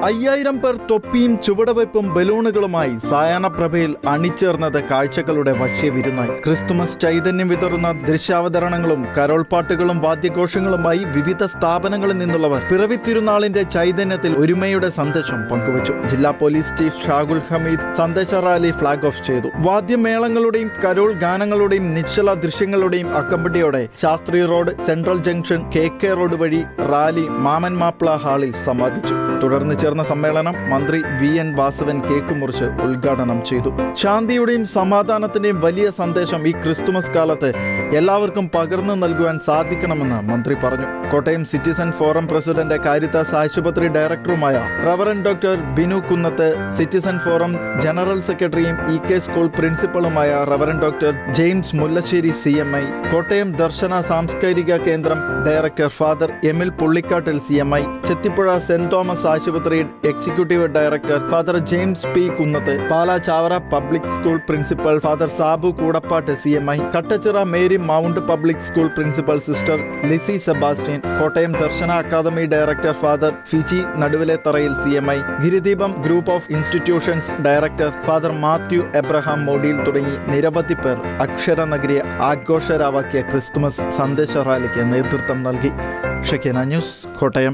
5000 പേർ തൊപ്പിയും ചുവടുവയ്പും ബലൂണുകളുമായി സായാഹ്നപ്രഭയിൽ അണിചേർന്നത് കാഴ്ചകളുടെ വശ്യവിരുന്നായി. ക്രിസ്തുമസ് ചൈതന്യം വിതറുന്ന ദൃശ്യാവതരണങ്ങളും കരോൾപ്പാട്ടുകളും വാദ്യഘോഷങ്ങളുമായി വിവിധ സ്ഥാപനങ്ങളിൽ നിന്നുള്ളവർ പിറവി തിരുനാളിന്റെ ചൈതന്യത്തിൽ ഒരുമയുടെ സന്ദേശം പങ്കുവച്ചു. ജില്ലാ പോലീസ് ചീഫ് ഷാഗുൽ ഹമീദ് സന്ദേശ റാലി ഫ്ളാഗ് ഓഫ് ചെയ്തു. വാദ്യമേളങ്ങളുടെയും കരോൾ ഗാനങ്ങളുടെയും നിശ്ചല ദൃശ്യങ്ങളുടെയും അക്കമ്പടിയോടെ Shastri road, central junction, KK road വഴി റാലി മാമൻ മാപ്പിള ഹാളിൽ സമാപിച്ചു. തുടർന്ന് ചേർന്ന സമ്മേളനം മന്ത്രി VN വാസവൻ കേക്ക് മുറിച്ച് ഉദ്ഘാടനം ചെയ്തു. ശാന്തിയുടെയും സമാധാനത്തിന്റെയും വലിയ സന്ദേശം ഈ ക്രിസ്തുമസ് കാലത്ത് എല്ലാവർക്കും പകർന്നു നൽകുവാൻ സാധിക്കണമെന്ന് മന്ത്രി പറഞ്ഞു. Kottayam citizen forum president, Caritas ആശുപത്രി ഡയറക്ടറുമായ reverend doctor Binu Kunnath, citizen forum general സെക്രട്ടറിയും EK സ്കൂൾ പ്രിൻസിപ്പളുമായ reverend doctor James Mullassery CMI, Kottayam Darshana സാംസ്കാരിക കേന്ദ്രം director father Emil Pullikattil CMI, Chethipuzha saint Thomas ആശുപത്രി executive director father James P Kunnath, Pala Chavara public school principal father Sabu Koodappattu CMI, Kattachira Mary Mount public school principal sister Lizy Sebastian, Kottayam Darshana academy director father Fiji നടുവിലെത്തറയിൽ CMI, Girideepam group of institutions director father Mathew Abraham മോഡിയിൽ തുടങ്ങി നിരവധി പേർ അക്ഷരനഗരിയെ ആഘോഷരാവാക്കിയ Christmas സന്ദേശ റാലിക്ക് നേതൃത്വം നൽകി. Shekinah news, Kottayam.